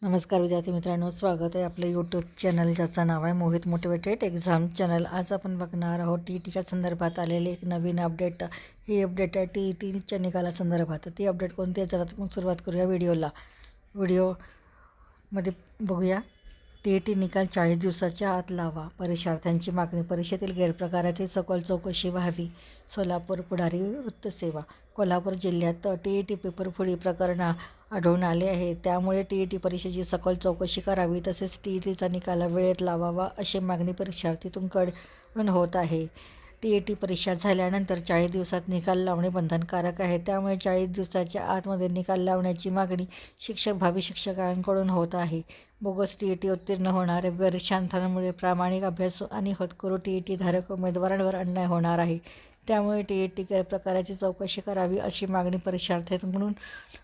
नमस्कार विद्यार्थी मित्रांनो, स्वागत आहे आपलं यूट्यूब चॅनल ज्याचं नाव आहे मोहित मोटिवेटेड एक्झाम चॅनल। आज आपण बघणार आहोत TETच्या संदर्भात आलेली एक नवीन अपडेट। ही अपडेट आहे TETच्या निकालासंदर्भात। ती अपडेट कोणती आहे, चला मग सुरुवात करूया व्हिडिओमध्ये बघूया। TET निकाल 40 दिवसाच्या आत लावा, परीक्षार्थ्यांची मागणी। परीक्षेतील गैरप्रकाराची सखोल चौकशी व्हावी। सोलापूर पुढारी वृत्तसेवा। कोल्हापूर जिल्ह्यात TET पेपर फुटी प्रकरण आढळून आले आहे, त्यामुळे TET परीक्षेची सखोल चौकशी करावी, तसेच TETचा निकाल वेळेत लावावा अशी मागणी परीक्षार्थींकडून होत आहे। TET परीक्षा झाल्यानंतर 40 दिवसात निकाल लावणे बंधनकारक आहे, त्यामुळे 40 दिवसाच्या आतमध्ये निकाल लावण्याची मागणी भावी शिक्षकांकडून होत आहे। बोगस TET उत्तीर्ण होणाऱ्या परीक्षार्थ्यांमुळे प्रामाणिक अभ्यासू आणि होतकरू TET धारक उमेदवारांवर अन्याय होणार आहे, त्यामुळे TET गैरप्रकाराची चौकशी करावी अशी मागणी परीक्षार्थ्यांकडून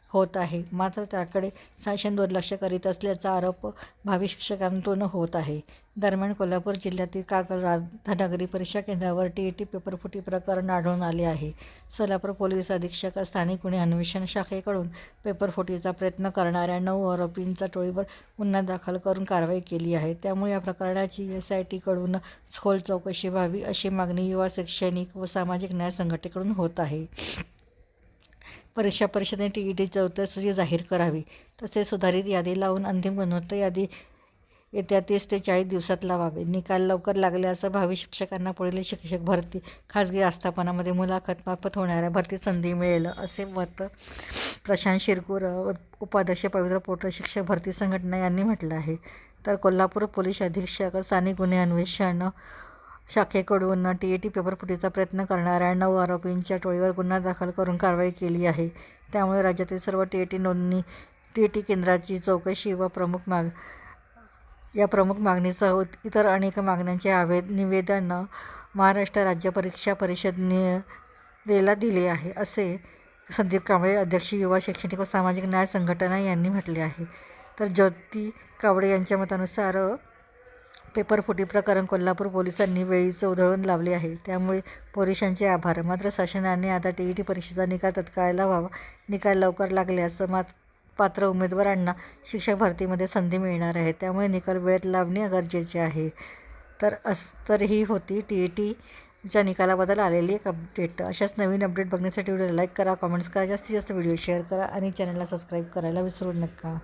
होत आहे। मात्र त्याकडे शासन दुर्लक्ष करीत असल्याचा आरोप भावी शिक्षकांतून होत आहे। दरम्यान कोल्हापूर जिल्ह्यातील कागल राधानगरी परीक्षा केंद्रावर TET पेपर फुटी प्रकरण आढळून आले आहे। सोलापूर पोलीस अधीक्षक स्थानिक गुन्हे अन्वेषण शाखेकडून पेपर फुटीचा प्रयत्न करणाऱ्या 9 आरोपींच्या टोळीवर गुन्हा दाखल करून कारवाई केली आहे, त्यामुळे या प्रकरणाची SITकडून सखोल चौकशी व्हावी अशी मागणी युवा शैक्षणिक व सामाजिक न्याय संघटनेकडून होत आहे। परीक्षा परिषदेने TETची उत्तरसूची जाहीर करावी, तसेच सुधारित यादी लावून अंतिम गुणवत्ता यादी येत्या 30 ते 40 दिवसात लावावे। निकाल लवकर लागल्यास भावी शिक्षकांना पुढील शिक्षक भरती, खाजगी आस्थापनांमध्ये मुलाखत मार्फत होणाऱ्या भरती संधी मिळेल, असे मत प्रशांत शिरकूर, उपाध्यक्ष पवित्र पोर्टल शिक्षक भरती संघटना यांनी म्हटलं आहे। तर कोल्हापूर पोलीस अधीक्षक स्थानिक गुन्हे अन्वेषण शाखेकडून TET पेपर फुटीचा प्रयत्न करणाऱ्या 9 आरोपींच्या टोळीवर गुन्हा दाखल करून कारवाई केली आहे, त्यामुळे राज्यातील सर्व TET केंद्राची चौकशी व प्रमुख मागणीसह इतर अनेक मागण्यांचे निवेदन महाराष्ट्र राज्य परीक्षा परिषदेला दिले आहे, असे संदीप कांबळे, अध्यक्ष युवा शैक्षणिक व सामाजिक न्याय संघटना यांनी म्हटले आहे। तर ज्योती कावडे यांच्या मतानुसार पेपर फुटी प्रकरण कोल्हापूर पोलिसांनी वेळीच उधळून लावले आहे, त्यामुळे पोलिसांचे आभार। मात्र शासनाने आता TET परीक्षेचा निकाल तात्काळ लावावा। निकाल लवकर लागल्यास पात्र उमेदवारांना शिक्षक भरतीमध्ये संधी मिळणार आहे, त्यामुळे निकाल वेळेत लावणे गरजेचे आहे। तर ही होती TETच्या निकालाबद्दल आलेली एक अपडेट। अशाच नवीन अपडेट बघण्यासाठी व्हिडिओला लाईक करा, कमेंट्स करा, जास्तीत जास्त व्हिडिओ शेअर करा आणि चॅनलला सबस्क्राईब करायला विसरू नका।